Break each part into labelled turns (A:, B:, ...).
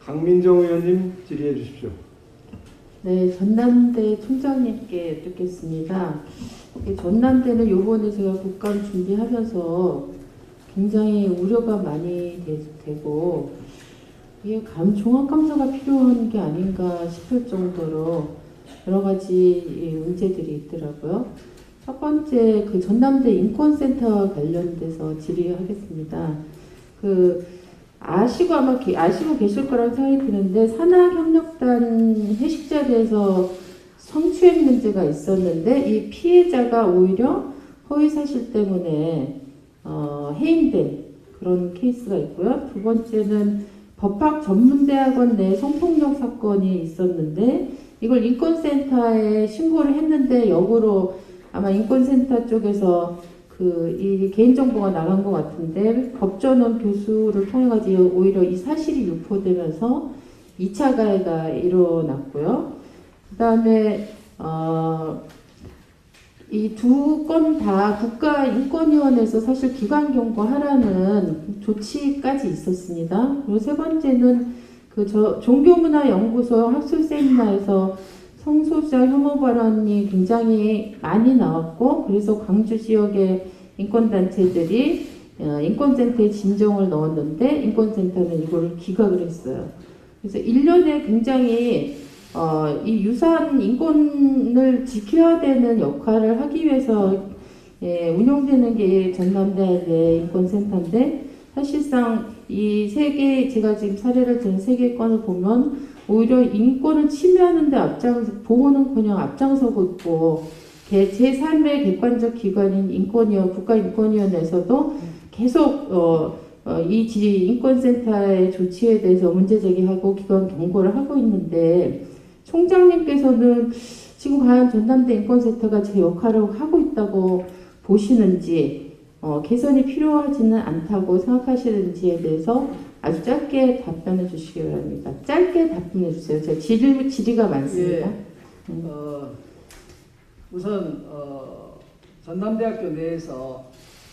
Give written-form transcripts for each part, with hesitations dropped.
A: 강민정 의원님 질의해 주십시오.
B: 네, 전남대 총장님께 여쭙겠습니다. 전남대는 요번에 제가 국감 준비하면서 굉장히 우려가 많이 되고 이게 종합감사가 필요한 게 아닌가 싶을 정도로 여러 가지 문제들이 있더라고요. 첫 번째, 그 전남대 인권센터와 관련돼서 질의하겠습니다. 아시고 계실 거라고 생각이 드는데, 산학협력단 회식 자리에서 성추행 문제가 있었는데, 이 피해자가 오히려 허위사실 때문에 해임된 그런 케이스가 있고요. 두 번째는 법학 전문대학원 내 성폭력 사건이 있었는데, 이걸 인권센터에 신고를 했는데, 역으로 아마 인권센터 쪽에서 이 개인정보가 나간 것 같은데, 법전원 교수를 통해가지고 오히려 이 사실이 유포되면서 2차 가해가 일어났고요. 그 다음에, 이 두 건 다 국가인권위원회에서 사실 기관 경고하라는 조치까지 있었습니다. 그리고 세 번째는 종교문화연구소 학술 세미나에서 성소수자 혐오 발언이 굉장히 많이 나왔고, 그래서 광주 지역의 인권단체들이 인권센터에 진정을 넣었는데 인권센터는 이거를 기각을 했어요. 그래서 1년에 굉장히 이 유사한 인권을 지켜야 되는 역할을 하기 위해서 운영되는 게 전남대 인권센터인데, 사실상 이 제가 지금 사례를 든 3개 건을 보면 오히려 인권을 침해하는데 보호는커녕 앞장서고 있고, 제3의 객관적 기관인 국가인권위원회에서도 계속 이 인권센터의 조치에 대해서 문제 제기하고 기관 경고를 하고 있는데, 총장님께서는 지금 과연 전남대 인권센터가 제 역할을 하고 있다고 보시는지, 개선이 필요하지는 않다고 생각하시는지에 대해서 아주 짧게 답변해 주시기 바랍니다. 짧게 답변해 주세요. 제가 질의가 많습니다.
C: 우선 전남대학교 내에서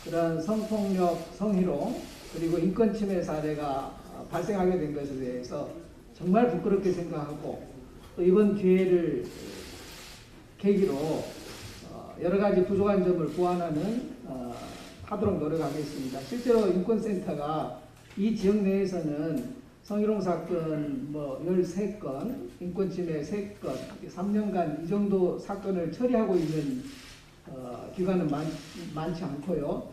C: 그러한 성폭력, 성희롱 그리고 인권침해 사례가 발생하게 된 것에 대해서 정말 부끄럽게 생각하고, 또 이번 기회를 계기로 여러 가지 부족한 점을 하도록 노력하겠습니다. 실제로 인권센터가 이 지역 내에서는 성희롱 사건 13건, 인권침해 3건, 3년간 이 정도 사건을 처리하고 있는 기관은 많지 않고요.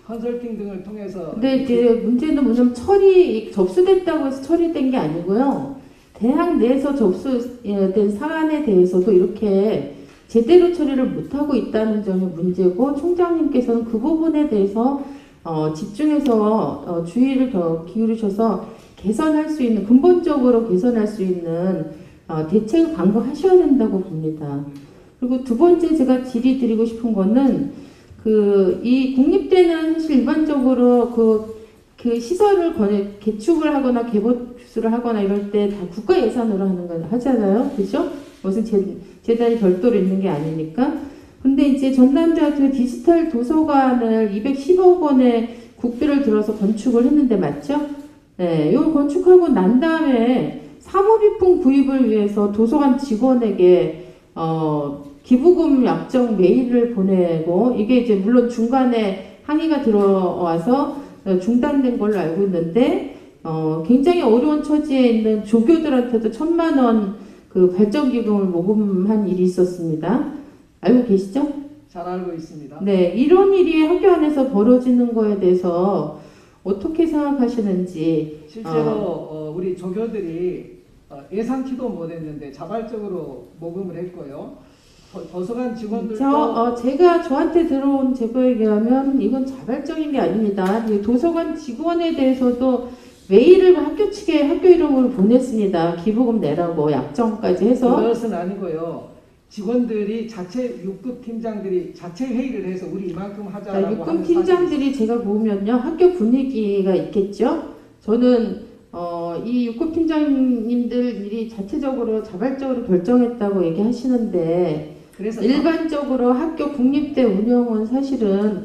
C: 컨설팅 등을 통해서.
B: 근데 이제 문제는 뭐냐면 접수됐다고 해서 처리된 게 아니고요. 대학 내에서 접수된 사안에 대해서도 이렇게 제대로 처리를 못하고 있다는 점이 문제고, 총장님께서는 그 부분에 대해서 집중해서 주의를 더 기울이셔서 근본적으로 개선할 수 있는 대책을 강구하셔야 된다고 봅니다. 그리고 두 번째 제가 질의 드리고 싶은 거는, 이 국립대는 사실 일반적으로 그 시설을 개축을 하거나 개보수를 하거나 이럴 때 다 국가 예산으로 하잖아요. 그죠? 무슨 재단이 별도로 있는 게 아니니까. 근데 이제 전남대학교 디지털 도서관을 210억 원의 국비를 들어서 건축을 했는데, 맞죠? 네, 이거 건축하고 난 다음에 사모비품 구입을 위해서 도서관 직원에게 기부금 약정 메일을 보내고, 이게 이제 물론 중간에 항의가 들어와서 중단된 걸로 알고 있는데, 굉장히 어려운 처지에 있는 조교들한테도 1,000만 원 발전기금을 모금한 일이 있었습니다. 알고 계시죠?
C: 잘 알고 있습니다.
B: 네, 이런 일이 학교 안에서 벌어지는 거에 대해서 어떻게 생각하시는지.
C: 실제로 우리 조교들이 예상치도 못했는데 자발적으로 모금을 했고요. 도서관 직원들도
B: 저한테 들어온 제보에 의하면 이건 자발적인 게 아닙니다. 도서관 직원에 대해서도 메일을 학교 측에 학교 이름으로 보냈습니다. 기부금 내라고 약정까지 해서.
C: 그것은 아니고요. 직원들이 6급 팀장들이 자체 회의를 해서 우리 이만큼 하자라고
B: 6급 팀장들이 제가 보면요, 학교 분위기가 있겠죠. 저는 이 6급 팀장님들이 자체적으로 자발적으로 결정했다고 얘기하시는데, 그래서 일반적으로 학교 국립대 운영은 사실은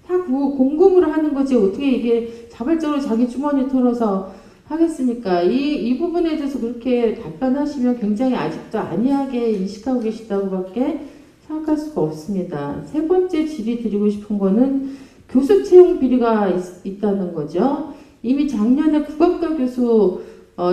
B: 다 공금으로 하는 거지, 어떻게 이게 자발적으로 자기 주머니 털어서 하겠습니까? 이 부분에 대해서 그렇게 답변하시면 굉장히 아직도 안이하게 인식하고 계시다고밖에 생각할 수가 없습니다. 세 번째 질의 드리고 싶은 거는 교수 채용 비리가 있다는 거죠. 이미 작년에 국악과 교수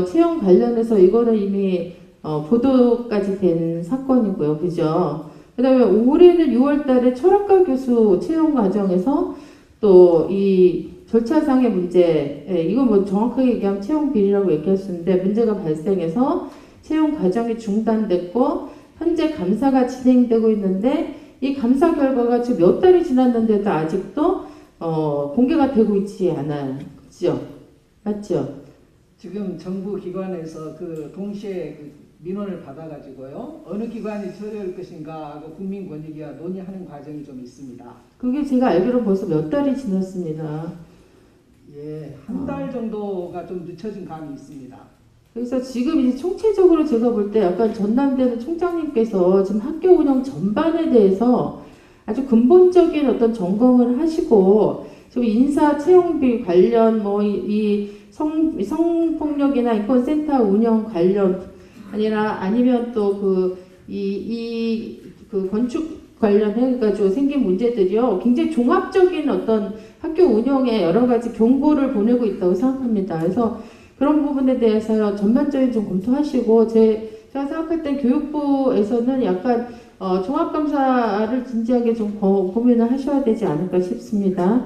B: 채용 관련해서 이거는 이미 보도까지 된 사건이고요. 그죠? 그 다음에 올해는 6월 달에 철학과 교수 채용 과정에서 또 이 절차상의 문제, 이건 뭐 정확하게 얘기하면 채용 비리라고 얘기할 수 있는데 문제가 발생해서 채용 과정이 중단됐고 현재 감사가 진행되고 있는데 이 감사 결과가 지금 몇 달이 지났는데도 아직도 공개가 되고 있지 않아요. 그죠? 맞죠?
C: 지금 정부 기관에서 그 동시에 그 민원을 받아가지고요. 어느 기관이 처리할 것인가 하고 국민권익위와 논의하는 과정이 좀 있습니다.
B: 그게 제가 알기로 벌써 몇 달이 지났습니다.
C: 예, 한 달 정도가 좀 늦춰진 감이 있습니다.
B: 그래서 지금 이제 총체적으로 제가 볼 때 약간 전남대는 총장님께서 지금 학교 운영 전반에 대해서 아주 근본적인 어떤 점검을 하시고 지금 인사 채용비 관련 뭐 이 성폭력이나 인권센터 운영 관련 아니면 또 그 건축 관련해가지고 생긴 문제들이요. 굉장히 종합적인 어떤 학교 운영에 여러 가지 경고를 보내고 있다고 생각합니다. 그래서 그런 부분에 대해서 전반적인 좀 검토하시고 제가 생각할 땐 교육부에서는 약간 종합감사를 진지하게 좀 고민을 하셔야 되지 않을까 싶습니다.